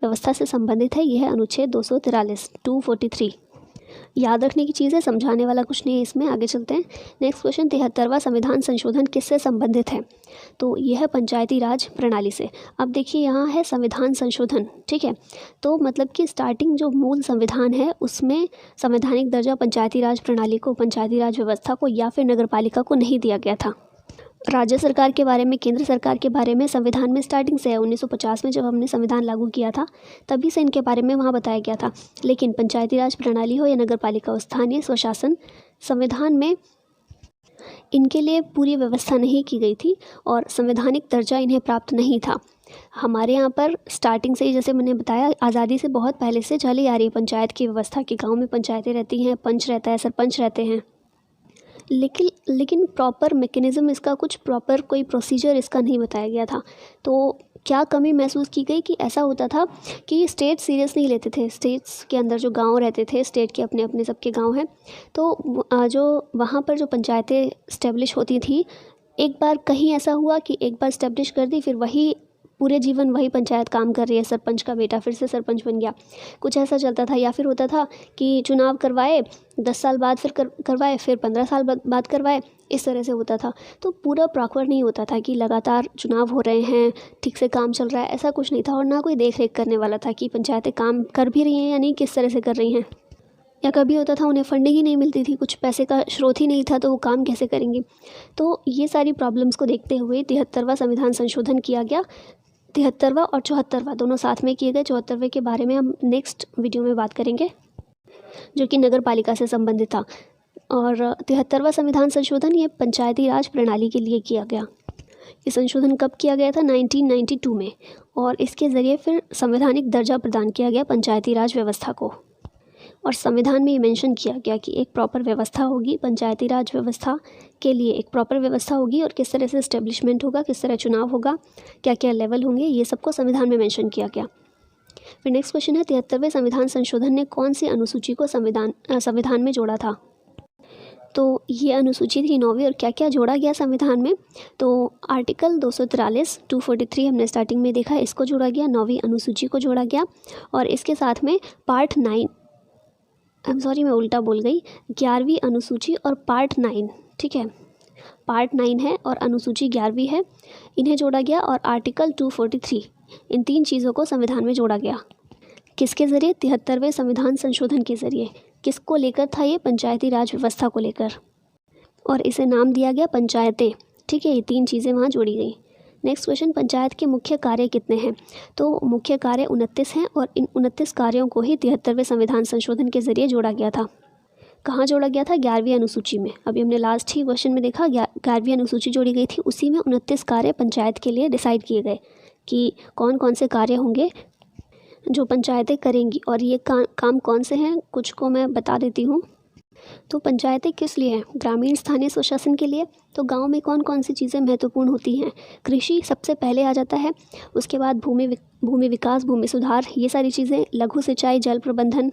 व्यवस्था से संबंधित है। यह है अनुच्छेद 243 243। याद रखने की चीज़ है, समझाने वाला कुछ नहीं है इसमें। आगे चलते हैं। नेक्स्ट क्वेश्चन, 73वां संविधान संशोधन किससे संबंधित है? तो यह है पंचायती राज प्रणाली से। अब देखिए यहाँ है संविधान संशोधन, ठीक है। तो मतलब कि स्टार्टिंग जो मूल संविधान है उसमें संवैधानिक दर्जा पंचायती राज प्रणाली को, पंचायती राज व्यवस्था को या फिर नगरपालिका को नहीं दिया गया था। राज्य सरकार के बारे में, केंद्र सरकार के बारे में संविधान में स्टार्टिंग से है। 1950 में जब हमने संविधान लागू किया था तभी से इनके बारे में वहाँ बताया गया था। लेकिन पंचायती राज प्रणाली हो या नगरपालिका हो, स्थानीय स्वशासन, संविधान में इनके लिए पूरी व्यवस्था नहीं की गई थी और संवैधानिक दर्जा इन्हें प्राप्त नहीं था। हमारे यहाँ पर स्टार्टिंग से ही, जैसे मैंने बताया, आज़ादी से बहुत पहले से चली आ रही है पंचायत की व्यवस्था की। गाँव में पंचायतें रहती हैं, पंच रहता है, सरपंच रहते हैं, लेकिन प्रॉपर मैकेनिज़्म इसका, कुछ प्रॉपर कोई प्रोसीजर इसका नहीं बताया गया था। तो क्या कमी महसूस की गई कि ऐसा होता था कि स्टेट सीरियस नहीं लेते थे। स्टेट्स के अंदर जो गांव रहते थे, स्टेट के अपने अपने सबके गांव हैं, तो जो वहाँ पर जो पंचायतें इस्टेब्लिश होती थी, एक बार कहीं ऐसा हुआ कि एक बार इस्टेब्लिश कर दी, फिर वही पूरे जीवन वही पंचायत काम कर रही है। सरपंच का बेटा फिर से सरपंच बन गया, कुछ ऐसा चलता था। या फिर होता था कि चुनाव करवाए, 10 साल बाद फिर करवाए, फिर 15 साल बाद करवाए, इस तरह से होता था। तो पूरा प्रॉपर नहीं होता था कि लगातार चुनाव हो रहे हैं, ठीक से काम चल रहा है, ऐसा कुछ नहीं था। और ना कोई देख रेख करने वाला था कि पंचायतें काम कर भी रही हैं या नहीं, किस तरह से कर रही हैं। या कभी होता था उन्हें फंडिंग ही नहीं मिलती थी, कुछ पैसे का स्रोत ही नहीं था, तो वो काम कैसे करेंगे। तो ये सारी प्रॉब्लम्स को देखते हुए 73वां संविधान संशोधन किया गया। 73वां और 74वां दोनों साथ में किए गए। 74वें के बारे में हम नेक्स्ट वीडियो में बात करेंगे, जो कि नगर पालिका से संबंधित था। और 73वां संविधान संशोधन ये पंचायती राज प्रणाली के लिए किया गया। ये संशोधन कब किया गया था? 1992 में। और इसके ज़रिए फिर संवैधानिक दर्जा प्रदान किया गया पंचायती राज व्यवस्था को। और संविधान में ये मेंशन किया गया कि एक प्रॉपर व्यवस्था होगी, पंचायती राज व्यवस्था के लिए एक प्रॉपर व्यवस्था होगी, और किस तरह से इस्टेब्लिशमेंट होगा, किस तरह चुनाव होगा, क्या क्या लेवल होंगे, ये सबको संविधान में मेंशन किया गया। फिर नेक्स्ट क्वेश्चन है, 73वें संविधान संशोधन ने कौन सी अनुसूची को संविधान में जोड़ा था? तो ये अनुसूची थी 9वीं। और क्या क्या जोड़ा गया संविधान में? तो आर्टिकल 243 243 हमने स्टार्टिंग में देखा, इसको जोड़ा गया, 9वीं अनुसूची को जोड़ा गया। और इसके साथ में पार्ट 9, मैं उल्टा बोल गई, 11वीं अनुसूची और पार्ट 9, ठीक है, पार्ट 9 है और अनुसूची 11वीं है, इन्हें जोड़ा गया। और आर्टिकल 243, इन 3 चीज़ों को संविधान में जोड़ा गया। किसके ज़रिए? 73वें संविधान संशोधन के ज़रिए। किसको लेकर था ये? पंचायती राज व्यवस्था को लेकर। और इसे नाम दिया गया पंचायतें, ठीक है। ये 3 चीज़ें वहाँ जोड़ी गई। नेक्स्ट क्वेश्चन, पंचायत के मुख्य कार्य कितने हैं? तो मुख्य कार्य 29 हैं और इन 29 कार्यों को ही 73वें संविधान संशोधन के ज़रिए जोड़ा गया था। कहाँ जोड़ा गया था? 11वीं अनुसूची में। अभी हमने लास्ट ही क्वेश्चन में देखा, 11वीं अनुसूची जोड़ी गई थी, उसी में 29 कार्य पंचायत के लिए डिसाइड किए गए कि कौन कौन से कार्य होंगे जो पंचायतें करेंगी। और ये काम कौन से हैं, कुछ को मैं बता देती हूँ। तो पंचायतें किस लिए हैं? ग्रामीण स्थानीय स्वशासन के लिए। तो गांव में कौन कौन सी चीज़ें महत्वपूर्ण होती हैं? कृषि सबसे पहले आ जाता है, उसके बाद भूमि विकास, भूमि सुधार, ये सारी चीज़ें, लघु सिंचाई, जल प्रबंधन,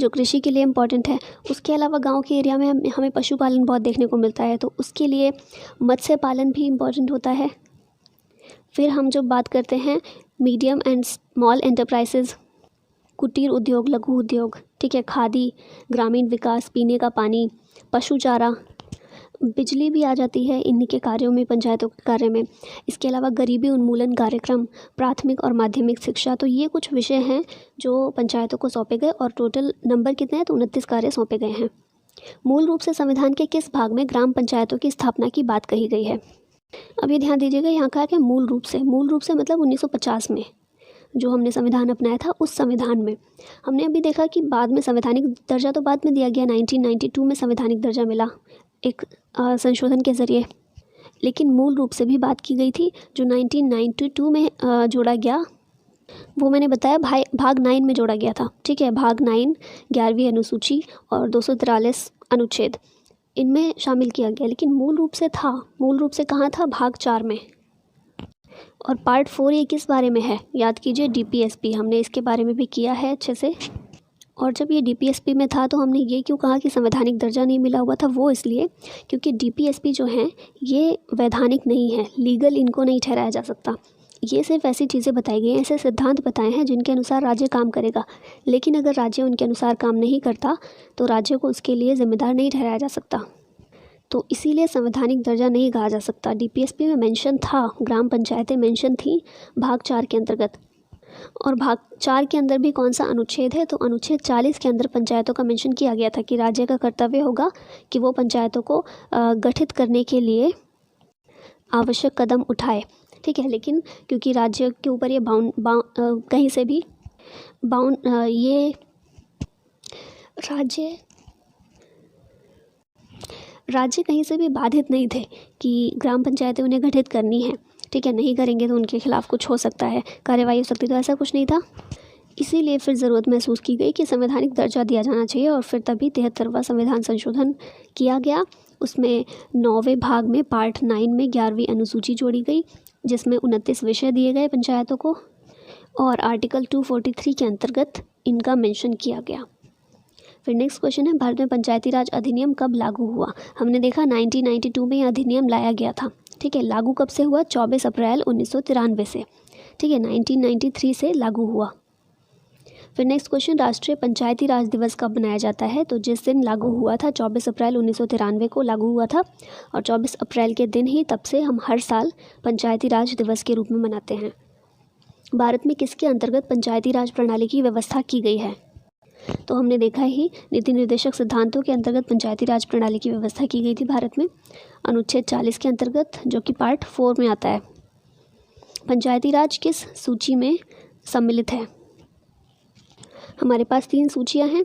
जो कृषि के लिए इम्पॉर्टेंट है। उसके अलावा गांव के एरिया में हमें पशुपालन बहुत देखने को मिलता है, तो उसके लिए मत्स्य पालन भी इम्पॉर्टेंट होता है। फिर हम जो बात करते हैं मीडियम एंड स्मॉल एंटरप्राइजेज़, कुटीर उद्योग, लघु उद्योग, ठीक है, खादी, ग्रामीण विकास, पीने का पानी, पशु चारा, बिजली भी आ जाती है इन्हीं के कार्यों में, पंचायतों के कार्य में। इसके अलावा गरीबी उन्मूलन कार्यक्रम, प्राथमिक और माध्यमिक शिक्षा। तो ये कुछ विषय हैं जो पंचायतों को सौंपे गए। और टोटल नंबर कितने हैं? तो 29 कार्य सौंपे गए हैं। मूल रूप से संविधान के किस भाग में ग्राम पंचायतों की स्थापना की बात कही गई है? अब ये ध्यान दीजिएगा, यहाँ कहा कि मूल रूप से मतलब 1950 में जो हमने संविधान अपनाया था, उस संविधान में हमने अभी देखा कि बाद में संवैधानिक दर्जा तो बाद में दिया गया, 1992 में संवैधानिक दर्जा मिला एक संशोधन के ज़रिए। लेकिन मूल रूप से भी बात की गई थी, जो 1992 में जोड़ा गया, वो मैंने बताया भाग 9 में जोड़ा गया था, ठीक है। भाग 9, 11वीं अनुसूची और 243 अनुच्छेद, इनमें शामिल किया गया। लेकिन मूल रूप से कहाँ था? भाग 4 में। और पार्ट 4 ये किस बारे में है? याद कीजिए, DPSP, हमने इसके बारे में भी किया है अच्छे से। और जब ये DPSP में था तो हमने ये क्यों कहा कि संवैधानिक दर्जा नहीं मिला हुआ था? वो इसलिए क्योंकि DPSP जो हैं ये वैधानिक नहीं है, लीगल इनको नहीं ठहराया जा सकता। ये सिर्फ ऐसी चीज़ें बताई गई हैं, ऐसे सिद्धांत बताए हैं जिनके अनुसार राज्य काम करेगा, लेकिन अगर राज्य उनके अनुसार काम नहीं करता तो राज्य को उसके लिए जिम्मेदार नहीं ठहराया जा सकता। तो इसीलिए संवैधानिक दर्जा नहीं कहा जा सकता। डीपीएसपी में मेंशन था, ग्राम पंचायतें मेंशन थी भाग 4 के अंतर्गत। और भाग 4 के अंदर भी कौन सा अनुच्छेद है, तो अनुच्छेद 40 के अंदर पंचायतों का मेंशन किया गया था कि राज्य का कर्तव्य होगा कि वो पंचायतों को गठित करने के लिए आवश्यक कदम उठाए। ठीक है, लेकिन क्योंकि राज्य के ऊपर ये कहीं से भी ये राज्य कहीं से भी बाधित नहीं थे कि ग्राम पंचायतें उन्हें गठित करनी है। ठीक है, नहीं करेंगे तो उनके खिलाफ कुछ हो सकता है, कार्रवाई हो सकती, तो ऐसा कुछ नहीं था। इसीलिए फिर ज़रूरत महसूस की गई कि संवैधानिक दर्जा दिया जाना चाहिए और फिर तभी 73वां संविधान संशोधन किया गया। उसमें 9वें भाग में पार्ट 9 में 11वीं अनुसूची जोड़ी गई, जिसमें 29 विषय दिए गए पंचायतों को, और आर्टिकल 243 के अंतर्गत इनका मेंशन किया गया। फिर नेक्स्ट क्वेश्चन है, भारत में पंचायती राज अधिनियम कब लागू हुआ? हमने देखा 1992 में यह अधिनियम लाया गया था। ठीक है, लागू कब से हुआ? 24 अप्रैल 1993 से। ठीक है, 1993 से लागू हुआ। फिर नेक्स्ट क्वेश्चन, राष्ट्रीय पंचायती राज दिवस कब मनाया जाता है? तो जिस दिन लागू हुआ था 24 अप्रैल 1993 को लागू हुआ था, और 24 अप्रैल के दिन ही तब से हम हर साल पंचायती राज दिवस के रूप में मनाते हैं। भारत में किसके अंतर्गत पंचायती राज प्रणाली की व्यवस्था की गई है? तो हमने देखा ही नीति निर्देशक सिद्धांतों के अंतर्गत पंचायती राज प्रणाली की व्यवस्था की गई थी भारत में, अनुच्छेद 40 के अंतर्गत, जो कि पार्ट 4 में आता है। पंचायती राज किस सूची में सम्मिलित है? हमारे पास 3 सूचियां हैं,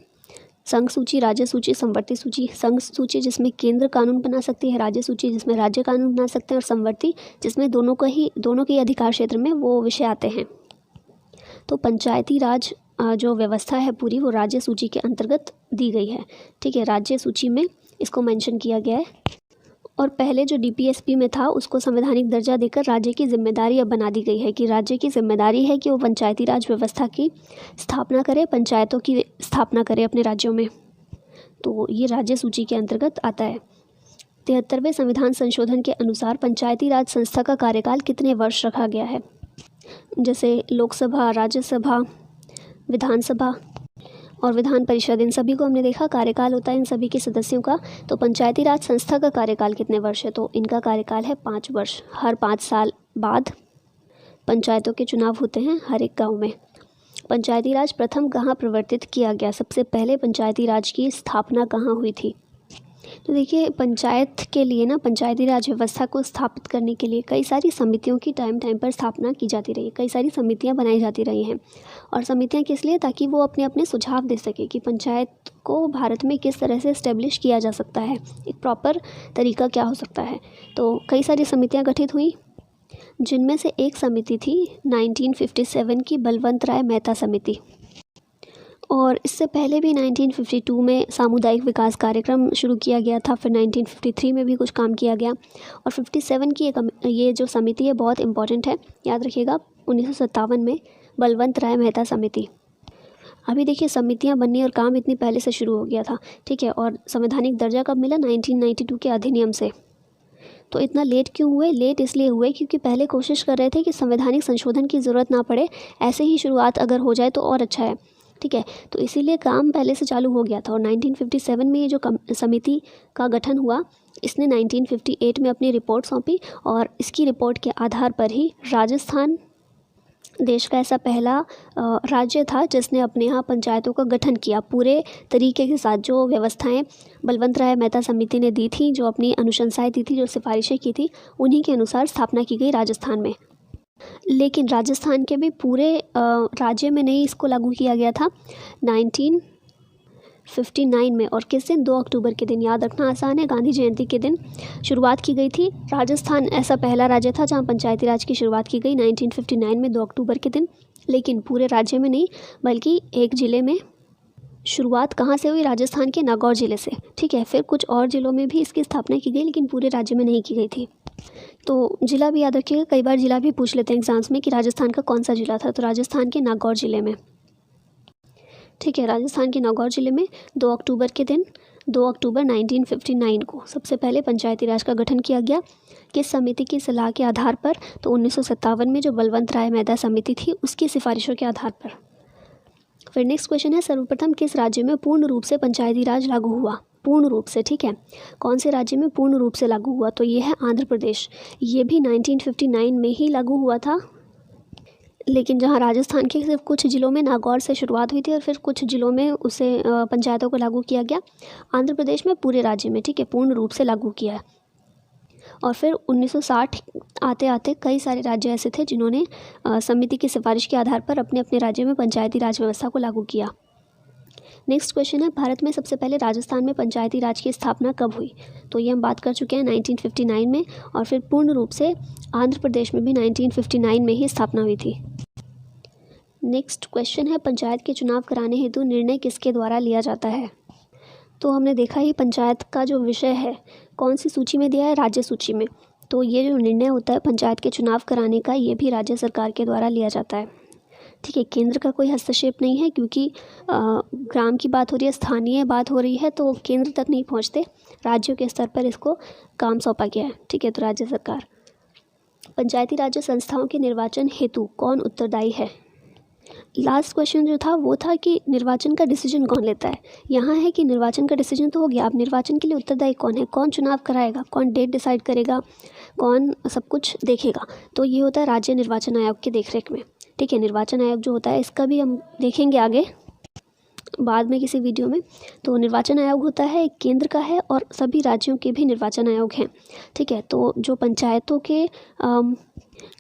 संघ सूची, राज्य सूची, संवर्ती सूची। संघ सूची जिसमें केंद्र कानून बना सकती है, राज्य सूची जिसमें राज्य कानून बना सकते हैं, और संवर्ती जिसमें दोनों के अधिकार क्षेत्र में वो विषय आते हैं। तो पंचायती राज जो व्यवस्था है पूरी, वो राज्य सूची के अंतर्गत दी गई है। ठीक है, राज्य सूची में इसको मेंशन किया गया है। और पहले जो डीपीएसपी में था उसको संवैधानिक दर्जा देकर राज्य की जिम्मेदारी अब बना दी गई है कि राज्य की जिम्मेदारी है कि वो पंचायती राज व्यवस्था की स्थापना करे, पंचायतों की स्थापना करे अपने राज्यों में। तो ये राज्य सूची के अंतर्गत आता है। 73वें संविधान संशोधन के अनुसार पंचायती राज संस्था का कार्यकाल कितने वर्ष रखा गया है? जैसे लोकसभा, राज्यसभा, विधानसभा और विधान परिषद, इन सभी को हमने देखा कार्यकाल होता है इन सभी के सदस्यों का। तो पंचायती राज संस्था का कार्यकाल कितने वर्ष है? तो इनका कार्यकाल है 5 वर्ष। हर 5 साल बाद पंचायतों के चुनाव होते हैं हर एक गांव में। पंचायती राज प्रथम कहाँ प्रवर्तित किया गया? सबसे पहले पंचायती राज की स्थापना कहाँ हुई थी? तो देखिए, पंचायत के लिए ना, पंचायती राज व्यवस्था को स्थापित करने के लिए कई सारी समितियों की टाइम पर स्थापना की जाती रही है। कई सारी समितियां बनाई जाती रही हैं। और समितियां किस लिए? ताकि वो अपने अपने सुझाव दे सके कि पंचायत को भारत में किस तरह से इस्टेब्लिश किया जा सकता है, एक प्रॉपर तरीका क्या हो सकता है। तो कई सारी समितियाँ गठित हुई, जिनमें से एक समिति थी 1957 की बलवंत राय मेहता समिति। और इससे पहले भी 1952 में सामुदायिक विकास कार्यक्रम शुरू किया गया था। फिर 1953 में भी कुछ काम किया गया। और 57 की ये जो समिति है बहुत इंपॉर्टेंट है, याद रखिएगा। 1957 में बलवंत राय मेहता समिति। अभी देखिए, समितियां बननी और काम इतनी पहले से शुरू हो गया था। ठीक है, और संवैधानिक दर्जा कब मिला? 1992 के अधिनियम से। तो इतना लेट क्यों हुए? लेट इसलिए हुए क्योंकि पहले कोशिश कर रहे थे कि संवैधानिक संशोधन की ज़रूरत ना पड़े, ऐसे ही शुरुआत अगर हो जाए तो और अच्छा है। ठीक है, तो इसीलिए काम पहले से चालू हो गया था। और 1957 में ये जो समिति का गठन हुआ, इसने 1958 में अपनी रिपोर्ट सौंपी, और इसकी रिपोर्ट के आधार पर ही राजस्थान देश का ऐसा पहला राज्य था जिसने अपने यहाँ पंचायतों का गठन किया पूरे तरीके के साथ। जो व्यवस्थाएं बलवंत राय मेहता समिति ने दी थी, जो अपनी अनुशंसाएं दी थी, जो सिफारिशें की थी, उन्हीं के अनुसार स्थापना की गई राजस्थान में। लेकिन राजस्थान के भी पूरे राज्य में नहीं इसको लागू किया गया था। 1959 में, और किस दिन? 2 अक्टूबर के दिन। याद रखना आसान है, गांधी जयंती के दिन शुरुआत की गई थी। राजस्थान ऐसा पहला राज्य था जहां पंचायती राज की शुरुआत की गई 1959 में 2 अक्टूबर के दिन। लेकिन पूरे राज्य में नहीं, बल्कि एक ज़िले में शुरुआत कहाँ से हुई? राजस्थान के नागौर ज़िले से। ठीक है, फिर कुछ और ज़िलों में भी इसकी स्थापना की गई, लेकिन पूरे राज्य में नहीं की गई थी। तो ज़िला भी याद रखिएगा, कई बार ज़िला भी पूछ लेते हैं एग्जाम्स में कि राजस्थान का कौन सा ज़िला था। तो राजस्थान के नागौर ज़िले में। ठीक है, राजस्थान के नागौर ज़िले में 2 अक्टूबर के दिन 2 अक्टूबर 1959 को सबसे पहले पंचायती राज का गठन किया गया। किस समिति की सलाह के आधार पर? तो 1957 में जो बलवंत राय मेहता समिति थी उसकी सिफारिशों के आधार पर। फिर नेक्स्ट क्वेश्चन है, सर्वप्रथम किस राज्य में पूर्ण रूप से पंचायती राज लागू हुआ? पूर्ण रूप से, ठीक है, कौन से राज्य में पूर्ण रूप से लागू हुआ? तो ये है आंध्र प्रदेश। ये भी 1959 में ही लागू हुआ था, लेकिन जहाँ राजस्थान के सिर्फ कुछ ज़िलों में नागौर से शुरुआत हुई थी और फिर कुछ ज़िलों में उसे पंचायतों को लागू किया गया। आंध्र प्रदेश में पूरे राज्य में, ठीक है, पूर्ण रूप से लागू किया है। और फिर 1960 आते आते कई सारे राज्य ऐसे थे जिन्होंने समिति की सिफारिश के आधार पर अपने अपने राज्य में पंचायती राज व्यवस्था को लागू किया। नेक्स्ट क्वेश्चन है, भारत में सबसे पहले राजस्थान में पंचायती राज की स्थापना कब हुई? तो ये हम बात कर चुके हैं 1959 में, और फिर पूर्ण रूप से आंध्र प्रदेश में भी 1959 में ही स्थापना हुई थी। नेक्स्ट क्वेश्चन है, पंचायत के चुनाव कराने हेतु निर्णय किसके द्वारा लिया जाता है? तो हमने देखा ही पंचायत का जो विषय है कौन सी सूची में दिया है? राज्य सूची में। तो ये जो निर्णय होता है पंचायत के चुनाव कराने का, ये भी राज्य सरकार के द्वारा लिया जाता है, ठीक है। केंद्र का कोई हस्तक्षेप नहीं है, क्योंकि ग्राम की बात हो रही है, स्थानीय बात हो रही है, तो केंद्र तक नहीं पहुंचते, राज्यों के स्तर पर इसको काम सौंपा गया है, ठीक है। तो राज्य सरकार। पंचायती राज संस्थाओं के निर्वाचन हेतु कौन उत्तरदायी है? लास्ट क्वेश्चन जो था वो था कि निर्वाचन का डिसीजन कौन लेता है। यहाँ है कि निर्वाचन का डिसीजन तो हो गया, अब निर्वाचन के लिए उत्तरदायी कौन है, कौन चुनाव कराएगा, कौन डेट डिसाइड करेगा, कौन सब कुछ देखेगा? तो ये होता है राज्य निर्वाचन आयोग की देखरेख में, ठीक है। निर्वाचन आयोग जो होता है इसका भी हम देखेंगे आगे बाद में किसी वीडियो में। तो निर्वाचन आयोग होता है एक केंद्र का है और सभी राज्यों के भी निर्वाचन आयोग हैं, ठीक है। तो जो पंचायतों के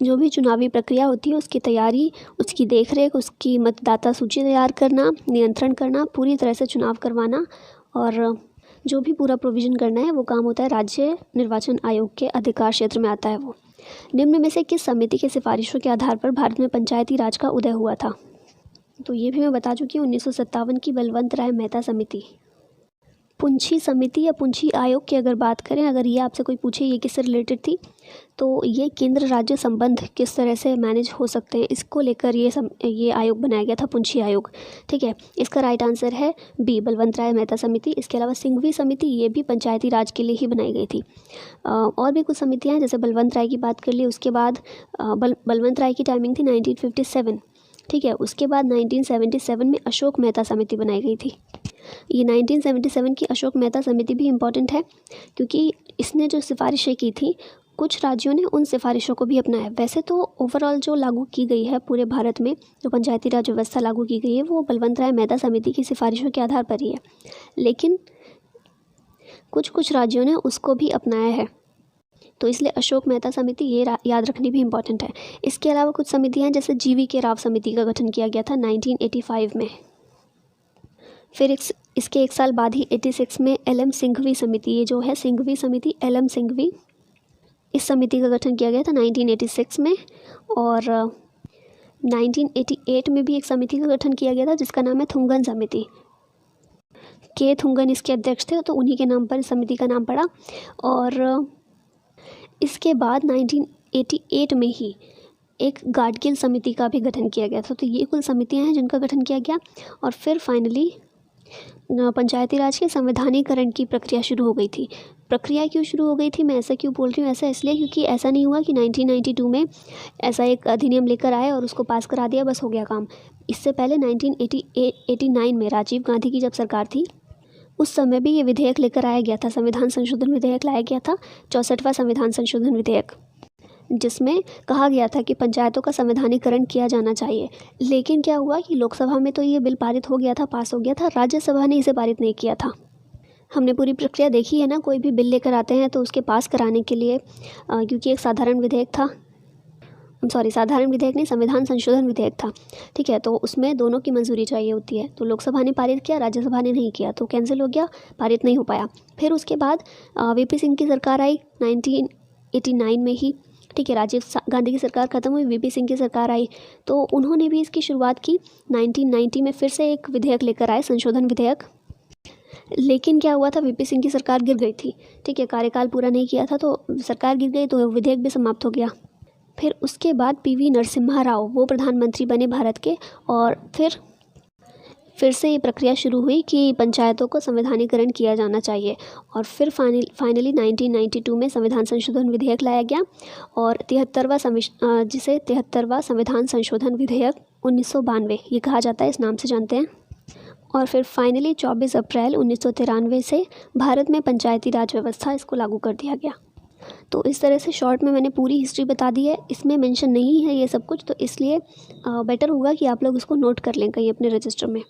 जो भी चुनावी प्रक्रिया होती है उसकी तैयारी, उसकी देखरेख, उसकी मतदाता सूची तैयार करना, नियंत्रण करना, पूरी तरह से चुनाव करवाना और जो भी पूरा प्रोविज़न करना है वो काम होता है राज्य निर्वाचन आयोग के अधिकार क्षेत्र में आता है वो। निम्न में से किस समिति के सिफारिशों के आधार पर भारत में पंचायती राज का उदय हुआ था? तो ये भी मैं बता चुकी हूँ, 1957 की बलवंत राय मेहता समिति। पुंछी समिति या पुंछी आयोग की अगर बात करें, अगर ये आपसे कोई पूछे ये किससे रिलेटेड थी, तो ये केंद्र राज्य संबंध किस तरह से मैनेज हो सकते हैं इसको लेकर ये आयोग बनाया गया था, पुंछी आयोग, ठीक है। इसका राइट आंसर है बी, बलवंत राय मेहता समिति। इसके अलावा सिंघवी समिति, ये भी पंचायती राज के लिए ही बनाई गई थी। और भी कुछ समितियाँ हैं, जैसे बलवंत राय की बात कर ली, उसके बाद बलवंत राय की टाइमिंग थी 1957, ठीक है। उसके बाद 1977 में अशोक मेहता समिति बनाई गई थी। ये 1977 की अशोक मेहता समिति भी इम्पॉर्टेंट है क्योंकि इसने जो सिफारिशें की थी कुछ राज्यों ने उन सिफारिशों को भी अपनाया। वैसे तो ओवरऑल जो लागू की गई है पूरे भारत में, जो पंचायती राज व्यवस्था लागू की गई है वो बलवंत राय मेहता समिति की सिफारिशों के आधार पर ही है, लेकिन कुछ राज्यों ने उसको भी अपनाया है, तो इसलिए अशोक मेहता समिति ये याद रखनी भी इम्पॉर्टेंट है। इसके अलावा कुछ समितियाँ हैं, जैसे GV राव समिति का गठन किया गया था 1985 में। फिर इसके एक साल बाद ही 86 में LM सिंघवी समिति, ये जो है सिंघवी समिति, LM सिंघवी, इस समिति का गठन किया गया था 1986 में। और 1988 में भी एक समिति का गठन किया गया था जिसका नाम है थुंगन समिति। के थुंगन इसके अध्यक्ष थे, तो उन्हीं के नाम पर इस समिति का नाम पड़ा। और इसके बाद 1988 में ही एक गाडगिल समिति का भी गठन किया गया था। तो ये कुल समितियां हैं जिनका गठन किया गया। और फिर फाइनली पंचायती राज के संवैधानिकरण की प्रक्रिया शुरू हो गई थी। प्रक्रिया क्यों शुरू हो गई थी, मैं ऐसा क्यों बोल रही हूँ? ऐसा इसलिए क्योंकि ऐसा नहीं हुआ कि 1992 में ऐसा एक अधिनियम लेकर आए और उसको पास करा दिया, बस हो गया काम। इससे पहले 1989 में राजीव गांधी की जब सरकार थी उस समय भी ये विधेयक लेकर आया गया था, संविधान संशोधन विधेयक लाया गया था, 64वां संविधान संशोधन विधेयक, जिसमें कहा गया था कि पंचायतों का संवैधानिकरण किया जाना चाहिए। लेकिन क्या हुआ कि लोकसभा में तो ये बिल पारित हो गया था, पास हो गया था, राज्यसभा ने इसे पारित नहीं किया था। हमने पूरी प्रक्रिया देखी है ना, कोई भी बिल लेकर आते हैं तो उसके पास कराने के लिए क्योंकि एक साधारण विधेयक था, साधारण विधेयक नहीं, संविधान संशोधन विधेयक था, ठीक है। तो उसमें दोनों की मंजूरी चाहिए होती है। तो लोकसभा ने पारित किया, राज्यसभा ने नहीं किया, तो कैंसिल हो गया, पारित नहीं हो पाया। फिर उसके बाद VP सिंह की सरकार आई 1989 में ही, ठीक है। राजीव गांधी की सरकार खत्म हुई, VP सिंह की सरकार आई, तो उन्होंने भी इसकी शुरुआत की 1990 में, फिर से एक विधेयक लेकर आए, संशोधन विधेयक। लेकिन क्या हुआ था, VP सिंह की सरकार गिर गई थी, ठीक है, कार्यकाल पूरा नहीं किया था, तो सरकार गिर गई तो विधेयक भी समाप्त हो गया। फिर उसके बाद PV नरसिम्हा राव वो प्रधानमंत्री बने भारत के, और फिर फिर से ये प्रक्रिया शुरू हुई कि पंचायतों को संवैधानिकरण किया जाना चाहिए और फिर फाइनली 1992 में संविधान संशोधन विधेयक लाया गया और 73वां संविधान संशोधन विधेयक 1992 ये कहा जाता है, इस नाम से जानते हैं। और फिर फाइनली 24 अप्रैल 1993 से भारत में पंचायती राज व्यवस्था इसको लागू कर दिया गया। तो इस तरह से शॉर्ट में मैंने पूरी हिस्ट्री बता दी है, इसमें मेंशन नहीं है ये सब कुछ, तो इसलिए बेटर होगा कि आप लोग इसको नोट कर लें कहीं अपने रजिस्टर में।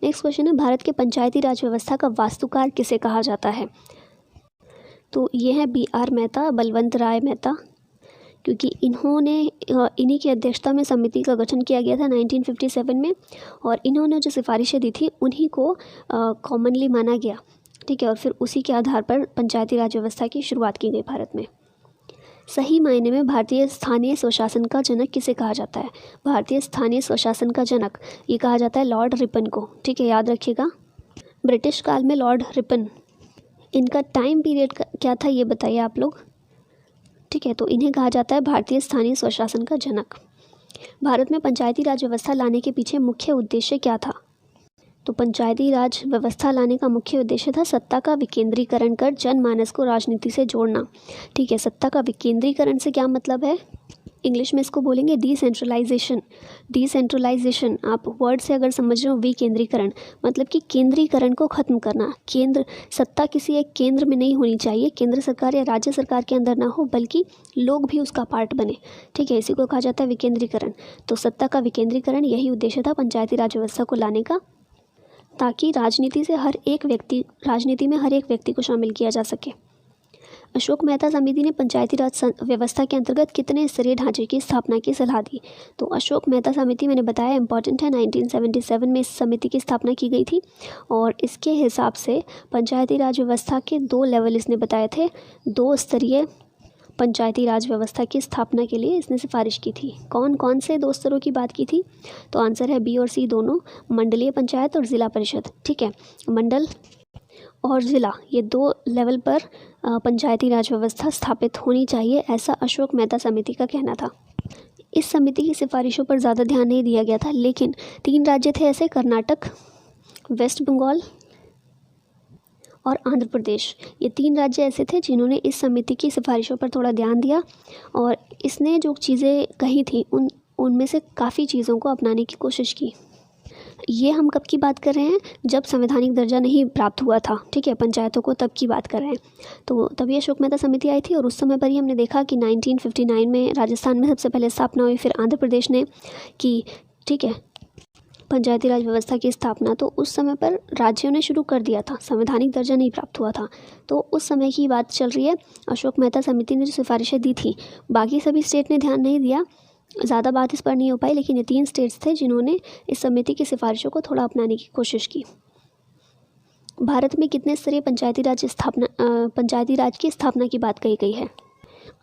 नेक्स्ट क्वेश्चन है, भारत के पंचायती राज व्यवस्था का वास्तुकार किसे कहा जाता है? तो ये है BR मेहता, बलवंत राय मेहता, क्योंकि इन्हीं की अध्यक्षता में समिति का गठन किया गया था 1957 में और इन्होंने जो सिफारिशें दी थी उन्हीं को कॉमनली माना गया, ठीक है। और फिर उसी के आधार पर पंचायती राज व्यवस्था की शुरुआत की गई भारत में। सही मायने में भारतीय स्थानीय स्वशासन का जनक किसे कहा जाता है? भारतीय स्थानीय स्वशासन का जनक ये कहा जाता है लॉर्ड रिपन को, ठीक है, याद रखिएगा। ब्रिटिश काल में लॉर्ड रिपन, इनका टाइम पीरियड क्या था ये बताइए आप लोग, ठीक है। तो इन्हें कहा जाता है भारतीय स्थानीय स्वशासन का जनक। भारत में पंचायती राज व्यवस्था लाने के पीछे मुख्य उद्देश्य क्या था? तो पंचायती राज व्यवस्था लाने का मुख्य उद्देश्य था सत्ता का विकेंद्रीकरण कर जनमानस को राजनीति से जोड़ना, ठीक है। सत्ता का विकेंद्रीकरण से क्या मतलब है? इंग्लिश में इसको बोलेंगे डिसेंट्रलाइजेशन। डिसेंट्रलाइजेशन आप वर्ड से अगर समझ रहे हो, विकेंद्रीकरण मतलब कि केंद्रीकरण को ख़त्म करना। सत्ता किसी एक केंद्र में नहीं होनी चाहिए, केंद्र सरकार या राज्य सरकार के अंदर ना हो, बल्कि लोग भी उसका पार्ट बने, ठीक है। इसी को कहा जाता है विकेंद्रीकरण। तो सत्ता का विकेंद्रीकरण यही उद्देश्य था पंचायती राज व्यवस्था को लाने का, ताकि राजनीति में हर एक व्यक्ति को शामिल किया जा सके। अशोक मेहता समिति ने पंचायती राज व्यवस्था के अंतर्गत कितने स्तरीय ढांचे की स्थापना की सलाह दी? तो अशोक मेहता समिति, मैंने बताया इंपॉर्टेंट है, 1977 में इस समिति की स्थापना की गई थी और इसके हिसाब से पंचायती राज व्यवस्था के 2 लेवल इसने बताए थे। 2 स्तरीय पंचायती राज व्यवस्था की स्थापना के लिए इसने सिफारिश की थी। कौन कौन से 2 स्तरों की बात की थी? तो आंसर है B और C दोनों, मंडलीय पंचायत और ज़िला परिषद, ठीक है। मंडल और ज़िला ये 2 लेवल पर पंचायती राज व्यवस्था स्थापित होनी चाहिए, ऐसा अशोक मेहता समिति का कहना था। इस समिति की सिफारिशों पर ज़्यादा ध्यान नहीं दिया गया था, लेकिन 3 राज्य थे ऐसे, कर्नाटक, वेस्ट बंगाल और आंध्र प्रदेश। ये 3 राज्य ऐसे थे जिन्होंने इस समिति की सिफारिशों पर थोड़ा ध्यान दिया और इसने जो चीज़ें कही थी उनमें से काफ़ी चीज़ों को अपनाने की कोशिश की। ये हम कब की बात कर रहे हैं? जब संवैधानिक दर्जा नहीं प्राप्त हुआ था, ठीक है, पंचायतों को, तब की बात कर रहे हैं। तो तभी अशोक मेहता समिति आई थी और उस समय पर ही हमने देखा कि 1959 में राजस्थान में सबसे पहले स्थापना हुई, फिर आंध्र प्रदेश ने की, ठीक है, पंचायती राज व्यवस्था की स्थापना। तो उस समय पर राज्यों ने शुरू कर दिया था, संवैधानिक दर्जा नहीं प्राप्त हुआ था। तो उस समय की बात चल रही है। अशोक मेहता समिति ने जो सिफारिशें दी थी, बाकी सभी स्टेट ने ध्यान नहीं दिया, ज़्यादा बात इस पर नहीं हो पाई, लेकिन ये 3 स्टेट्स थे जिन्होंने इस समिति की सिफारिशों को थोड़ा अपनाने की कोशिश की। भारत में कितने स्तरीय पंचायती राज की स्थापना की बात कही गई है?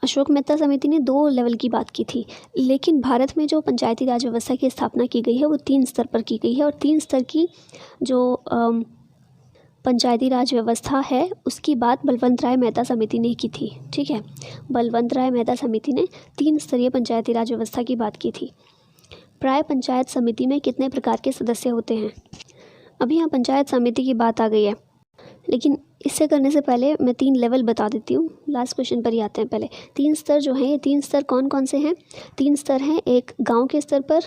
अशोक मेहता समिति ने 2 लेवल की बात की थी, लेकिन भारत में जो पंचायती राज व्यवस्था की स्थापना की गई है वो 3 स्तर पर की गई है और 3 स्तर की जो पंचायती राज व्यवस्था है उसकी बात बलवंत राय मेहता समिति ने की थी, ठीक है। बलवंत राय मेहता समिति ने 3 स्तरीय पंचायती राज व्यवस्था की बात की थी। प्राय पंचायत समिति में कितने प्रकार के सदस्य होते हैं? अभी यहाँ पंचायत समिति की बात आ गई है, लेकिन इससे करने से पहले मैं 3 लेवल बता देती हूँ। लास्ट क्वेश्चन पर ही आते हैं। पहले 3 स्तर जो हैं, ये 3 स्तर कौन कौन से हैं? 3 स्तर हैं, एक गाँव के स्तर पर,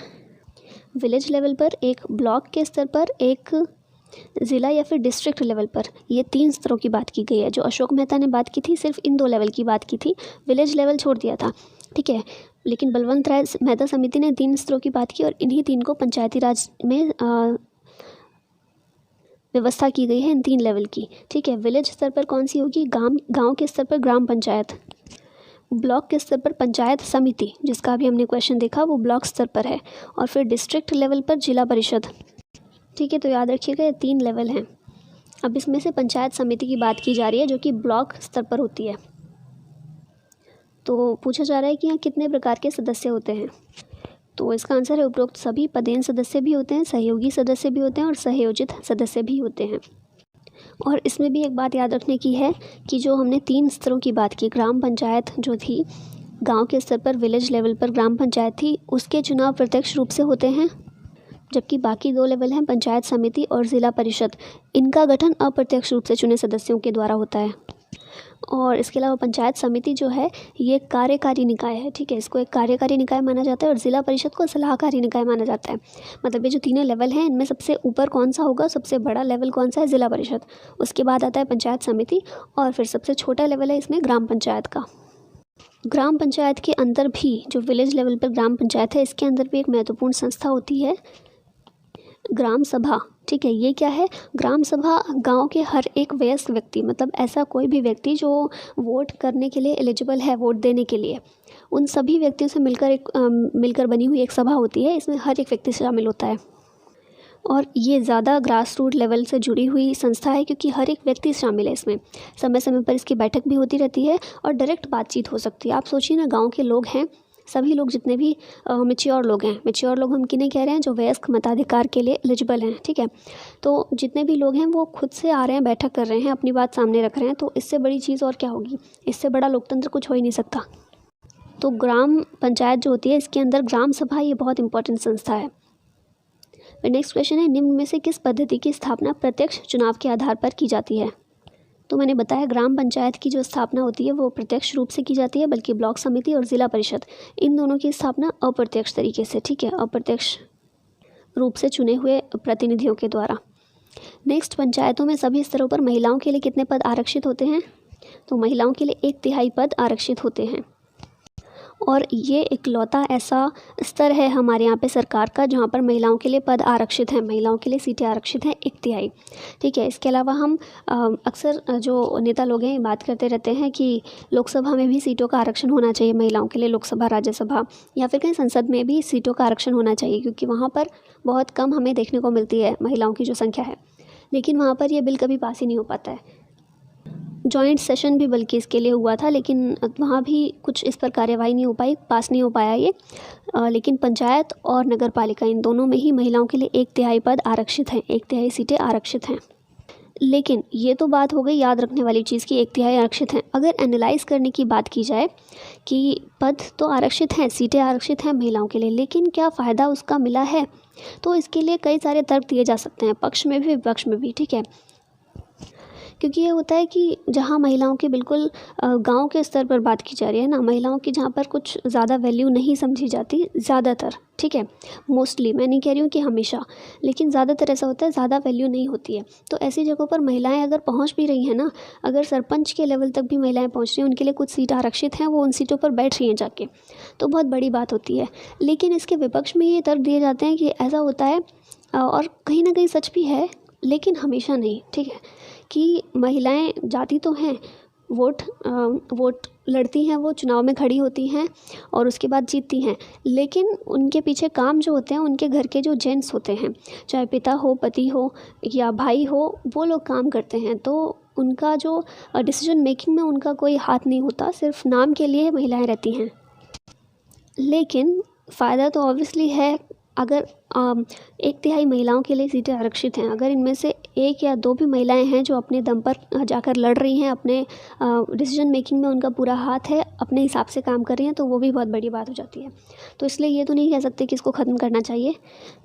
विलेज लेवल पर, एक ब्लॉक के स्तर पर, एक ज़िला या फिर डिस्ट्रिक्ट लेवल पर। ये 3 स्तरों की बात की गई है। जो अशोक मेहता ने बात की थी सिर्फ इन 2 लेवल की बात की थी, विलेज लेवल छोड़ दिया था, ठीक है। लेकिन बलवंत राय मेहता समिति ने 3 स्तरों की बात की और इन्हीं 3 को पंचायती राज में व्यवस्था की गई है, इन 3 लेवल की, ठीक है। विलेज स्तर पर कौन सी होगी? गांव के स्तर पर ग्राम पंचायत, ब्लॉक के स्तर पर पंचायत समिति, जिसका अभी हमने क्वेश्चन देखा वो ब्लॉक स्तर पर है, और फिर डिस्ट्रिक्ट लेवल पर जिला परिषद, ठीक है। तो याद रखिएगा ये 3 लेवल हैं। अब इसमें से पंचायत समिति की बात की जा रही है जो कि ब्लॉक स्तर पर होती है। तो पूछा जा रहा है कि यहाँ कितने प्रकार के सदस्य होते हैं? तो इसका आंसर है उपरोक्त सभी पदेन सदस्य भी होते हैं, सहयोगी सदस्य भी होते हैं और सहयोजित सदस्य भी होते हैं। और इसमें भी एक बात याद रखने की है कि जो हमने 3 स्तरों की बात की, ग्राम पंचायत जो थी, गांव के स्तर पर विलेज लेवल पर ग्राम पंचायत थी, उसके चुनाव प्रत्यक्ष रूप से होते हैं, जबकि बाकी 2 लेवल हैं पंचायत समिति और ज़िला परिषद। इनका गठन अप्रत्यक्ष रूप से चुने सदस्यों के द्वारा होता है। और इसके अलावा पंचायत समिति जो है ये कार्यकारी निकाय है, ठीक है, इसको एक कार्यकारी निकाय माना जाता है। और ज़िला परिषद को सलाहकारी निकाय माना जाता है। मतलब ये जो तीनों लेवल हैं इनमें सबसे ऊपर कौन सा होगा, सबसे बड़ा लेवल कौन सा है, ज़िला परिषद। उसके बाद आता है पंचायत समिति और फिर सबसे छोटा लेवल है इसमें ग्राम पंचायत का। ग्राम पंचायत के अंदर भी जो विलेज लेवल पर ग्राम पंचायत है इसके अंदर भी एक महत्वपूर्ण संस्था होती है ग्राम सभा, ठीक है। ये क्या है, ग्राम सभा गांव के हर एक वयस्क व्यक्ति, मतलब ऐसा कोई भी व्यक्ति जो वोट करने के लिए एलिजिबल है, वोट देने के लिए, उन सभी व्यक्तियों से मिलकर बनी हुई एक सभा होती है। इसमें हर एक व्यक्ति शामिल होता है और ये ज़्यादा ग्रास रूट लेवल से जुड़ी हुई संस्था है क्योंकि हर एक व्यक्ति शामिल है इसमें। समय समय पर इसकी बैठक भी होती रहती है और डायरेक्ट बातचीत हो सकती है। आप सोचिए ना, गाँव के लोग हैं, सभी लोग जितने भी मैच्योर लोग हैं, मैच्योर लोग हम किन्हें कह रहे हैं, जो वयस्क मताधिकार के लिए एलिजिबल हैं, ठीक है। तो जितने भी लोग हैं वो खुद से आ रहे हैं, बैठक कर रहे हैं, अपनी बात सामने रख रहे हैं। तो इससे बड़ी चीज़ और क्या होगी, इससे बड़ा लोकतंत्र कुछ हो ही नहीं सकता। तो ग्राम पंचायत जो होती है इसके अंदर ग्राम सभा ये बहुत इंपॉर्टेंट संस्था है। फिर नेक्स्ट क्वेश्चन है, निम्न में से किस पद्धति की स्थापना प्रत्यक्ष चुनाव के आधार पर की जाती है। तो मैंने बताया ग्राम पंचायत की जो स्थापना होती है वो प्रत्यक्ष रूप से की जाती है, बल्कि ब्लॉक समिति और ज़िला परिषद इन दोनों की स्थापना अप्रत्यक्ष तरीके से, ठीक है, अप्रत्यक्ष रूप से चुने हुए प्रतिनिधियों के द्वारा। नेक्स्ट, पंचायतों में सभी स्तरों पर महिलाओं के लिए कितने पद आरक्षित होते हैं। तो महिलाओं के लिए 1/3 पद आरक्षित होते हैं और ये इकलौता ऐसा स्तर है हमारे यहाँ पे सरकार का जहाँ पर महिलाओं के लिए पद आरक्षित हैं, महिलाओं के लिए सीटें आरक्षित हैं 1/3, ठीक है। इसके अलावा हम अक्सर जो नेता लोग हैं बात करते रहते हैं कि लोकसभा में भी सीटों का आरक्षण होना चाहिए महिलाओं के लिए, लोकसभा, राज्यसभा या फिर कहीं संसद में भी सीटों का आरक्षण होना चाहिए क्योंकि वहाँ पर बहुत कम हमें देखने को मिलती है महिलाओं की जो संख्या है। लेकिन वहाँ पर यह बिल कभी पास ही नहीं हो पाता है। जॉइंट सेशन भी बल्कि इसके लिए हुआ था लेकिन वहाँ भी कुछ इस पर कार्यवाही नहीं हो पाई, पास नहीं हो पाया ये। लेकिन पंचायत और नगर पालिका इन दोनों में ही महिलाओं के लिए 1/3 पद आरक्षित हैं, 1/3 सीटें आरक्षित हैं। लेकिन ये तो बात हो गई याद रखने वाली चीज़ की 1/3 आरक्षित हैं। अगर एनालाइज करने की बात की जाए कि पद तो आरक्षित हैं, सीटें आरक्षित हैं महिलाओं के लिए, लेकिन क्या फ़ायदा उसका मिला है, तो इसके लिए कई सारे तर्क दिए जा सकते हैं, पक्ष में भी विपक्ष में भी, ठीक है। क्योंकि ये होता है कि जहाँ महिलाओं की बिल्कुल गांव के स्तर पर बात की जा रही है ना, महिलाओं की जहाँ पर कुछ ज़्यादा वैल्यू नहीं समझी जाती ज़्यादातर, ठीक है, मोस्टली, मैं नहीं कह रही हूँ कि हमेशा, लेकिन ज़्यादातर ऐसा होता है, ज़्यादा वैल्यू नहीं होती है। तो ऐसी जगहों पर महिलाएं अगर पहुँच भी रही हैं ना, अगर सरपंच के लेवल तक भी महिलाएं पहुँच रही हैं, उनके लिए कुछ सीट आरक्षित हैं, वो उन सीटों पर बैठ रही हैं जाके, तो बहुत बड़ी बात होती है। लेकिन इसके विपक्ष में ये तर्क दिए जाते हैं कि ऐसा होता है और कहीं ना कहीं सच भी है, लेकिन हमेशा नहीं, ठीक है, कि महिलाएं जाती तो हैं, वोट लड़ती हैं, वो चुनाव में खड़ी होती हैं और उसके बाद जीतती हैं, लेकिन उनके पीछे काम जो होते हैं उनके घर के जो जेंट्स होते हैं, चाहे पिता हो, पति हो या भाई हो, वो लोग काम करते हैं। तो उनका जो डिसीजन मेकिंग में उनका कोई हाथ नहीं होता, सिर्फ नाम के लिए महिलाएं रहती हैं। लेकिन फ़ायदा तो ऑब्वियसली है, अगर 1/3 महिलाओं के लिए सीटें आरक्षित हैं, अगर इनमें से 1 या 2 भी महिलाएं हैं जो अपने दम पर जाकर लड़ रही हैं, अपने डिसीजन मेकिंग में उनका पूरा हाथ है, अपने हिसाब से काम कर रही हैं, तो वो भी बहुत बड़ी बात हो जाती है। तो इसलिए ये तो नहीं कह सकते कि इसको ख़त्म करना चाहिए,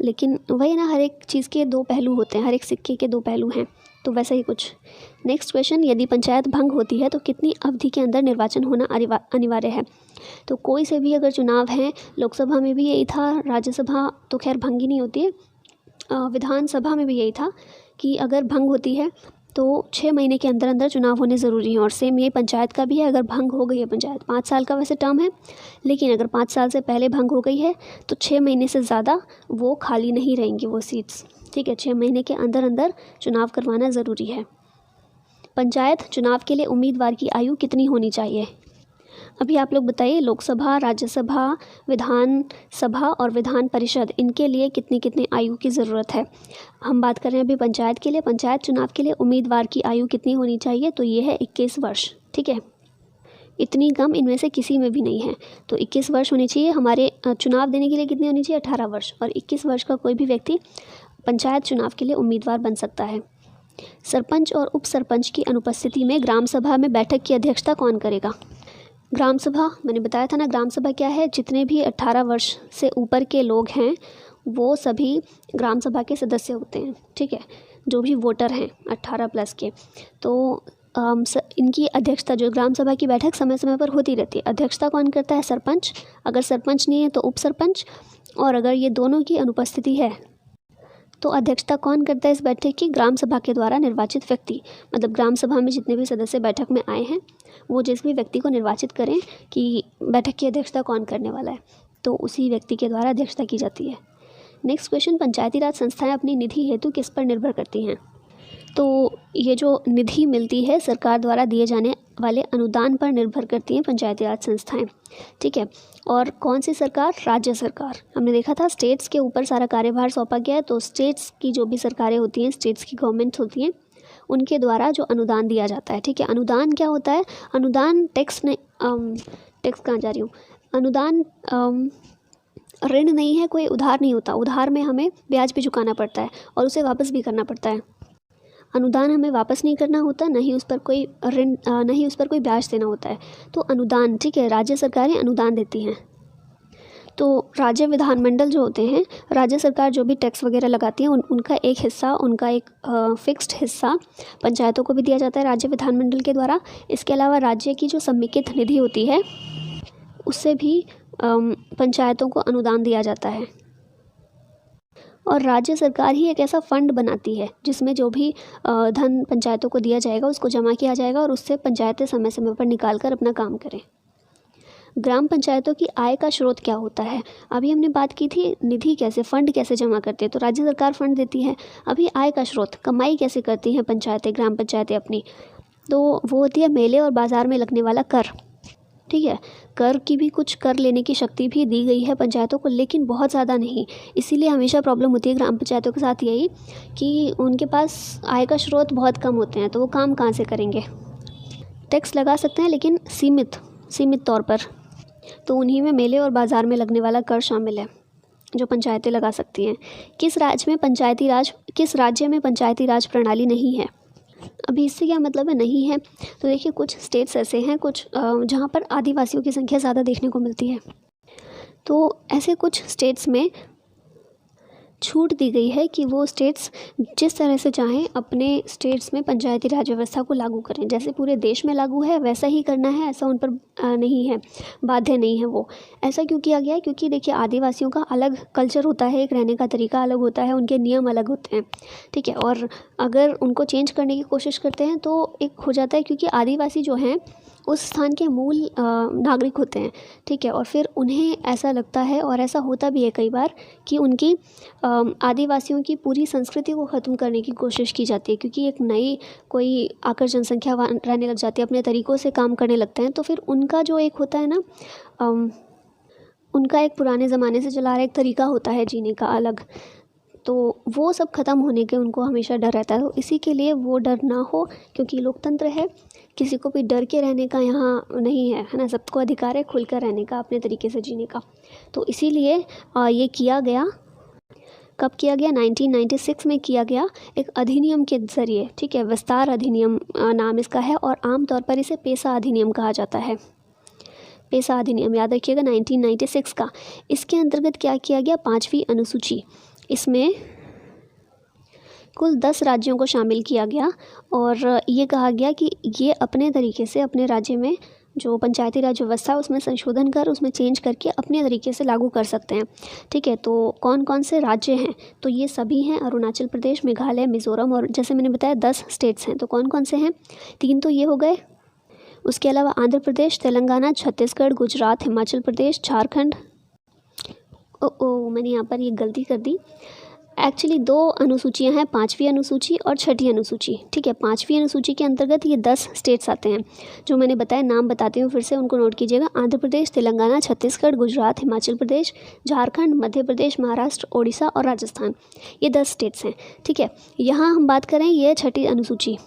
लेकिन वही ना, हर एक चीज़ के 2 पहलू होते हैं, हर एक सिक्के के 2 पहलू हैं, तो वैसा ही कुछ। नेक्स्ट क्वेश्चन, यदि पंचायत भंग होती है तो कितनी अवधि के अंदर निर्वाचन होना अनिवार्य है। तो कोई से भी अगर चुनाव है, लोकसभा में भी यही था, राज्यसभा तो खैर भंग ही नहीं होती है, विधानसभा में भी यही था कि अगर भंग होती है तो 6 महीने के अंदर अंदर चुनाव होने ज़रूरी हैं। और सेम ये पंचायत का भी है, अगर भंग हो गई है पंचायत, 5 साल का वैसे टर्म है, लेकिन अगर 5 साल से पहले भंग हो गई है तो 6 महीने से ज़्यादा वो खाली नहीं रहेंगी वो सीट्स, ठीक है। 6 महीने के अंदर अंदर चुनाव करवाना ज़रूरी है। पंचायत चुनाव के लिए उम्मीदवार की आयु कितनी होनी चाहिए। अभी आप लोग बताइए, लोकसभा, राज्यसभा, विधान सभा और विधान परिषद, इनके लिए कितनी कितनी आयु की ज़रूरत है। हम बात कर रहे हैं अभी पंचायत के लिए। पंचायत चुनाव के लिए उम्मीदवार की आयु कितनी होनी चाहिए, तो ये है 21 वर्ष, ठीक है। इतनी कम इनमें से किसी में भी नहीं है, तो 21 वर्ष होनी चाहिए। हमारे चुनाव देने के लिए कितनी होनी चाहिए, 18 वर्ष, और 21 वर्ष का कोई भी व्यक्ति पंचायत चुनाव के लिए उम्मीदवार बन सकता है। सरपंच और उप सरपंच की अनुपस्थिति में ग्राम सभा में बैठक की अध्यक्षता कौन करेगा। ग्राम सभा, मैंने बताया था ना, ग्राम सभा क्या है, जितने भी 18 वर्ष से ऊपर के लोग हैं वो सभी ग्राम सभा के सदस्य होते हैं, ठीक है, जो भी वोटर हैं 18+ के। तो इनकी अध्यक्षता, जो ग्राम सभा की बैठक समय समय पर होती रहती है, अध्यक्षता कौन करता है? सरपंच। अगर सरपंच नहीं है तो उप सरपंच, और अगर ये दोनों की अनुपस्थिति है तो अध्यक्षता कौन करता है इस बैठक की? ग्राम सभा के द्वारा निर्वाचित व्यक्ति। मतलब ग्राम सभा में जितने भी सदस्य बैठक में आए हैं वो जिस भी व्यक्ति को निर्वाचित करें कि बैठक की अध्यक्षता कौन करने वाला है, तो उसी व्यक्ति के द्वारा अध्यक्षता की जाती है। नेक्स्ट क्वेश्चन, पंचायती राज संस्थाएं अपनी निधि हेतु किस पर निर्भर करती हैं? तो ये जो निधि मिलती है सरकार द्वारा दिए जाने वाले अनुदान पर निर्भर करती हैं पंचायती राज संस्थाएं, ठीक है। और कौन सी सरकार? राज्य सरकार। हमने देखा था स्टेट्स के ऊपर सारा कार्यभार सौंपा गया है, तो स्टेट्स की जो भी सरकारें होती हैं, स्टेट्स की गवर्नमेंट्स होती हैं, उनके द्वारा जो अनुदान दिया जाता है, ठीक है। अनुदान क्या होता है? अनुदान टैक्स कहाँ जा रही हूँ, अनुदान ऋण नहीं है, कोई उधार नहीं होता। उधार में हमें ब्याज भी चुकाना पड़ता है और उसे वापस भी करना पड़ता है। अनुदान हमें वापस नहीं करना होता, न ही उस पर कोई ऋण, न ही उस पर कोई ब्याज देना होता है। तो अनुदान, ठीक है, राज्य सरकारें अनुदान देती हैं। तो राज्य विधानमंडल जो होते हैं, राज्य सरकार जो भी टैक्स वगैरह लगाती है उनका एक हिस्सा, उनका एक फिक्स्ड हिस्सा पंचायतों को भी दिया जाता है राज्य विधानमंडल के द्वारा। इसके अलावा राज्य की जो समेकित निधि होती है उससे भी पंचायतों को अनुदान दिया जाता है। और राज्य सरकार ही एक ऐसा फंड बनाती है जिसमें जो भी धन पंचायतों को दिया जाएगा उसको जमा किया जाएगा और उससे पंचायतें समय समय पर निकाल कर अपना काम करें। ग्राम पंचायतों की आय का स्रोत क्या होता है? अभी हमने बात की थी निधि कैसे, फंड कैसे जमा करते हैं, तो राज्य सरकार फंड देती है। अभी आय का स्रोत, कमाई कैसे करती हैं पंचायतें, ग्राम पंचायतें अपनी, तो वो होती है मेले और बाज़ार में लगने वाला कर, ठीक है। कर की भी कुछ कर लेने की शक्ति भी दी गई है पंचायतों को, लेकिन बहुत ज़्यादा नहीं। इसीलिए हमेशा प्रॉब्लम होती है ग्राम पंचायतों के साथ यही कि उनके पास आय का स्रोत बहुत कम होते हैं, तो वो काम कहाँ से करेंगे? टैक्स लगा सकते हैं लेकिन सीमित तौर पर, तो उन्हीं में मेले और बाज़ार में लगने वाला कर शामिल है जो पंचायतें लगा सकती हैं। किस राज्य में पंचायती राज प्रणाली नहीं है? अभी इससे क्या मतलब है नहीं है? तो देखिए कुछ स्टेट्स ऐसे हैं, कुछ जहाँ पर आदिवासियों की संख्या ज़्यादा देखने को मिलती है, तो ऐसे कुछ स्टेट्स में छूट दी गई है कि वो स्टेट्स जिस तरह से चाहें अपने स्टेट्स में पंचायती राज व्यवस्था को लागू करें। जैसे पूरे देश में लागू है वैसा ही करना है, ऐसा उन पर नहीं है, बाध्य नहीं है वो। ऐसा क्यों किया गया है? क्योंकि देखिए आदिवासियों का अलग कल्चर होता है, एक रहने का तरीका अलग होता है, उनके नियम अलग होते हैं, ठीक है। और अगर उनको चेंज करने की कोशिश करते हैं तो एक हो जाता है, क्योंकि आदिवासी जो हैं उस स्थान के मूल नागरिक होते हैं, ठीक है। और फिर उन्हें ऐसा लगता है और ऐसा होता भी है कई बार कि उनकी आदिवासियों की पूरी संस्कृति को ख़त्म करने की कोशिश की जाती है, क्योंकि एक नई कोई आकर जनसंख्या रहने लग जाती है, अपने तरीक़ों से काम करने लगते हैं, तो फिर उनका जो एक होता है ना, उनका एक पुराने ज़माने से चला रहा एक तरीका होता है जीने का अलग, तो वो सब ख़त्म होने के उनको हमेशा डर रहता है। तो इसी के लिए वो डर ना हो, क्योंकि लोकतंत्र है, किसी को भी डर के रहने का यहाँ नहीं है, है ना। सबको अधिकार है खुलकर रहने का, अपने तरीके से जीने का। तो इसीलिए ये किया गया। कब किया गया? 1996 में किया गया, एक अधिनियम के ज़रिए, ठीक है। विस्तार अधिनियम नाम इसका है और आमतौर पर इसे पेसा अधिनियम कहा जाता है। पेसा अधिनियम याद रखिएगा 1996 का। इसके अंतर्गत क्या किया गया? 5वीं अनुसूची, इसमें कुल 10 राज्यों को शामिल किया गया और ये कहा गया कि ये अपने तरीके से अपने राज्य में जो पंचायती राज व्यवस्था है उसमें संशोधन कर उसमें चेंज करके अपने तरीके से लागू कर सकते हैं, ठीक है। तो कौन कौन से राज्य हैं? तो ये सभी हैं, अरुणाचल प्रदेश, मेघालय, मिज़ोरम, और जैसे मैंने बताया 10 स्टेट्स हैं। तो कौन कौन से हैं? 3 तो ये हो गए। उसके अलावा आंध्र प्रदेश, तेलंगाना, छत्तीसगढ़, गुजरात, हिमाचल प्रदेश, झारखंड। मैंने यहाँ पर ये गलती कर दी। एक्चुअली 2 अनुसूचियाँ हैं, 5वीं अनुसूची और 6ठी अनुसूची, ठीक है। 5वीं अनुसूची के अंतर्गत ये 10 स्टेट्स आते हैं जो मैंने बताया। नाम बताती हूँ फिर से, उनको नोट कीजिएगा। आंध्र प्रदेश, तेलंगाना, छत्तीसगढ़, गुजरात, हिमाचल प्रदेश, झारखंड, मध्य प्रदेश, महाराष्ट्र, ओडिशा और राजस्थान। ये 10 स्टेट्स हैं, ठीक है। यहाँ हम बात करें, ये 6ठी अनुसूची।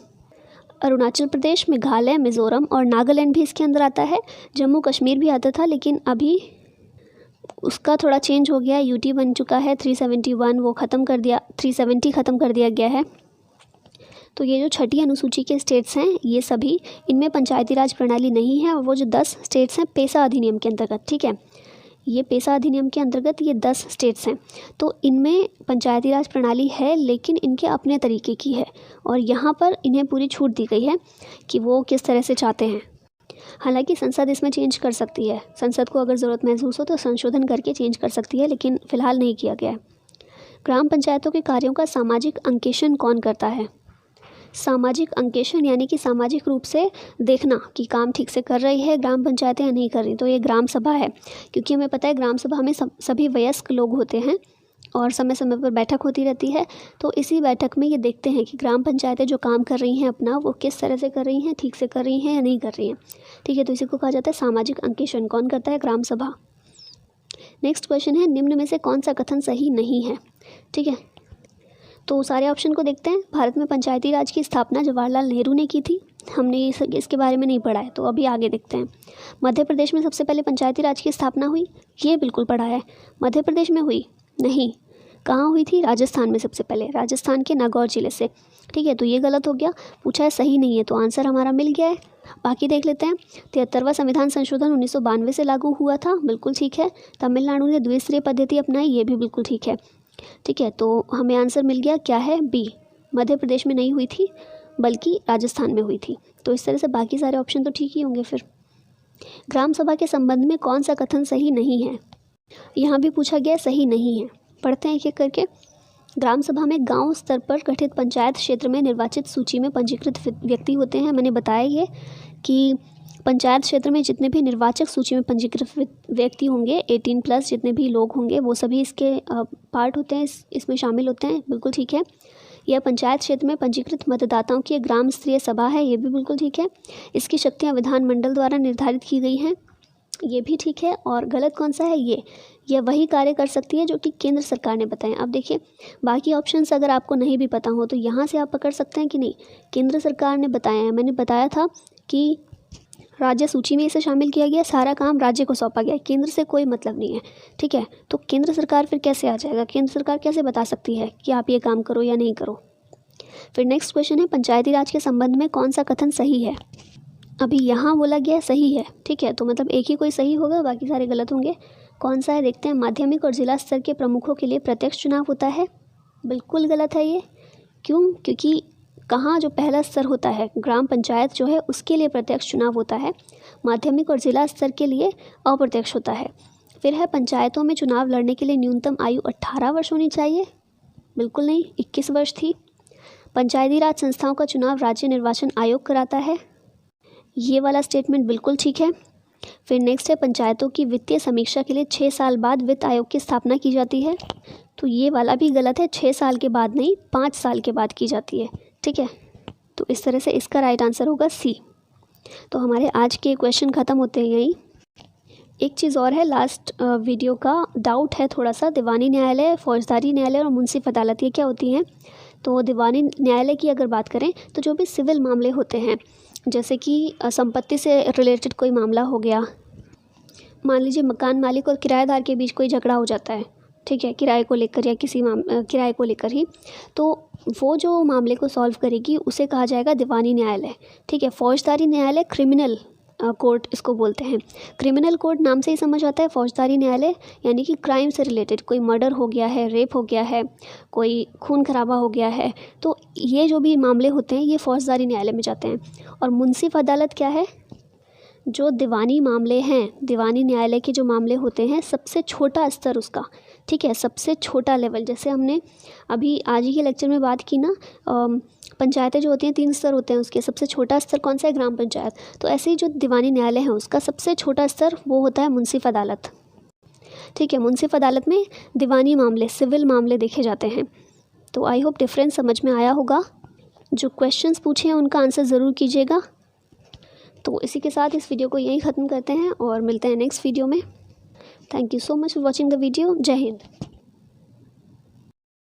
अरुणाचल प्रदेश, मेघालय, मिज़ोरम और नागालैंड भी इसके अंदर आता है। जम्मू कश्मीर भी आता था, लेकिन अभी उसका थोड़ा चेंज हो गया, यूटी बन चुका है। 371 वो ख़त्म कर दिया, 370 ख़त्म कर दिया गया है। तो ये जो 6ठी अनुसूची के स्टेट्स हैं ये सभी, इनमें पंचायती राज प्रणाली नहीं है, और वो जो 10 स्टेट्स हैं पेसा अधिनियम के अंतर्गत, ठीक है। ये पेशा अधिनियम के अंतर्गत ये 10 स्टेट्स हैं, तो इनमें पंचायती राज प्रणाली है लेकिन इनके अपने तरीके की है और यहाँ पर इन्हें पूरी छूट दी गई है कि वो किस तरह से चाहते हैं। हालांकि संसद इसमें चेंज कर सकती है, संसद को अगर ज़रूरत महसूस हो तो संशोधन करके चेंज कर सकती है, लेकिन फ़िलहाल नहीं किया गया है। ग्राम पंचायतों के कार्यों का सामाजिक अंकेक्षण कौन करता है? सामाजिक अंकेक्षण यानी कि सामाजिक रूप से देखना कि काम ठीक से कर रही है ग्राम पंचायतें या नहीं कर रही, तो ये ग्राम सभा है। क्योंकि हमें पता है ग्राम सभा में सभी वयस्क लोग होते हैं और समय समय पर बैठक होती रहती है, तो इसी बैठक में ये देखते हैं कि ग्राम पंचायतें जो काम कर रही हैं अपना वो किस तरह से कर रही हैं, ठीक से कर रही हैं या नहीं कर रही हैं। ठीक है, तो इसी को कहा जाता है सामाजिक अंकेक्षण। कौन करता है? ग्राम सभा। नेक्स्ट क्वेश्चन है, निम्न में से कौन सा कथन सही नहीं है? ठीक है, तो सारे ऑप्शन को देखते हैं। भारत में पंचायती राज की स्थापना जवाहरलाल नेहरू ने की थी, हमने इसके बारे में नहीं पढ़ा है, तो अभी आगे देखते हैं। मध्य प्रदेश में सबसे पहले पंचायती राज की स्थापना हुई, ये बिल्कुल पढ़ा है। मध्य प्रदेश में हुई नहीं, कहाँ हुई थी? राजस्थान में सबसे पहले, राजस्थान के नागौर जिले से। ठीक है, तो ये गलत हो गया, पूछा है सही नहीं है, तो आंसर हमारा मिल गया है। बाकी देख लेते हैं। 73वां संविधान संशोधन 1992 से लागू हुआ था, बिल्कुल ठीक है। तमिलनाडु ने द्विस्तरीय पद्धति अपनाई, ये भी बिल्कुल ठीक है। ठीक है, तो हमें आंसर मिल गया, क्या है? बी। मध्य प्रदेश में नहीं हुई थी बल्कि राजस्थान में हुई थी। तो इस तरह से बाकी सारे ऑप्शन तो ठीक ही होंगे। फिर ग्राम सभा के संबंध में कौन सा कथन सही नहीं है? यहाँ भी पूछा गया सही नहीं है, पढ़ते हैं एक एक करके। ग्राम सभा में गांव स्तर पर गठित पंचायत क्षेत्र में निर्वाचित सूची में पंजीकृत व्यक्ति होते हैं। मैंने बताया ये कि पंचायत क्षेत्र में जितने भी निर्वाचक सूची में पंजीकृत व्यक्ति होंगे, 18+ जितने भी लोग होंगे, वो सभी इसके पार्ट होते हैं, इसमें शामिल होते हैं, बिल्कुल ठीक है। यह पंचायत क्षेत्र में पंजीकृत मतदाताओं की एक ग्राम स्तरीय सभा है, ये भी बिल्कुल ठीक है। इसकी शक्तियाँ विधानमंडल द्वारा निर्धारित की गई हैं, ये भी ठीक है। और गलत कौन सा है? यह वही कार्य कर सकती है जो कि केंद्र सरकार ने बताएं। अब देखिए, बाकी ऑप्शंस अगर आपको नहीं भी पता हो तो यहाँ से आप पकड़ सकते हैं कि नहीं, केंद्र सरकार ने बताया है। मैंने बताया था कि राज्य सूची में इसे शामिल किया गया, सारा काम राज्य को सौंपा गया, केंद्र से कोई मतलब नहीं है। ठीक है, तो केंद्र सरकार फिर कैसे आ जाएगा? केंद्र सरकार कैसे बता सकती है कि आप ये काम करो या नहीं करो? फिर नेक्स्ट क्वेश्चन है, पंचायती राज के संबंध में कौन सा कथन सही है? अभी यहाँ बोला गया सही है, ठीक है, तो मतलब एक ही कोई सही होगा, बाकी सारे गलत होंगे। कौन सा है देखते हैं। माध्यमिक और जिला स्तर के प्रमुखों के लिए प्रत्यक्ष चुनाव होता है, बिल्कुल गलत है ये। क्यों? क्योंकि कहाँ जो पहला स्तर होता है ग्राम पंचायत जो है उसके लिए प्रत्यक्ष चुनाव होता है, माध्यमिक और जिला स्तर के लिए अप्रत्यक्ष होता है। फिर है, पंचायतों में चुनाव लड़ने के लिए न्यूनतम आयु 18 वर्ष होनी चाहिए, बिल्कुल नहीं, 21 वर्ष थी। पंचायती राज संस्थाओं का चुनाव राज्य निर्वाचन आयोग कराता है, ये वाला स्टेटमेंट बिल्कुल ठीक है। फिर नेक्स्ट है, पंचायतों की वित्तीय समीक्षा के लिए 6 साल बाद वित्त आयोग की स्थापना की जाती है, तो ये वाला भी गलत है, 6 साल के बाद नहीं, 5 साल के बाद की जाती है। ठीक है, तो इस तरह से इसका राइट आंसर होगा सी। तो हमारे आज के क्वेश्चन ख़त्म होते हैं यहीं। एक चीज़ और है, लास्ट वीडियो का डाउट है थोड़ा सा, दीवानी न्यायालय, फौजदारी न्यायालय और मुंसिफ अदालत ये क्या होती हैं? तो दीवानी न्यायालय की अगर बात करें तो जो भी सिविल मामले होते हैं, जैसे कि संपत्ति से रिलेटेड कोई मामला हो गया, मान लीजिए मकान मालिक और किराएदार के बीच कोई झगड़ा हो जाता है, ठीक है, किराए को लेकर या किसी किराए को लेकर ही, तो वो जो मामले को सॉल्व करेगी उसे कहा जाएगा दीवानी न्यायालय। ठीक है, फौजदारी न्यायालय क्रिमिनल कोर्ट इसको बोलते हैं। क्रिमिनल कोर्ट नाम से ही समझ आता है, फौजदारी न्यायालय यानी कि क्राइम से रिलेटेड, कोई मर्डर हो गया है, रेप हो गया है, कोई खून खराबा हो गया है, तो ये जो भी मामले होते हैं ये फौजदारी न्यायालय में जाते हैं। और मुंसिफ अदालत क्या है? जो दीवानी मामले हैं, दीवानी न्यायालय के जो मामले होते हैं, सबसे छोटा स्तर उसका, ठीक है, सबसे छोटा लेवल। जैसे हमने अभी आज ही के लेक्चर में बात की ना, पंचायतें जो होती हैं 3 स्तर होते हैं उसके, सबसे छोटा स्तर कौन सा है? ग्राम पंचायत। तो ऐसे ही जो दीवानी न्यायालय है उसका सबसे छोटा स्तर वो होता है मुंसिफ अदालत। ठीक है, मुंसिफ अदालत में दीवानी मामले, सिविल मामले देखे जाते हैं। तो आई होप डिफरेंस समझ में आया होगा। जो क्वेश्चंस पूछे हैं उनका आंसर ज़रूर कीजिएगा। तो इसी के साथ इस वीडियो को यहीं ख़त्म करते हैं और मिलते हैं नेक्स्ट वीडियो में। Thank you so much for watching the video. जय हिंद।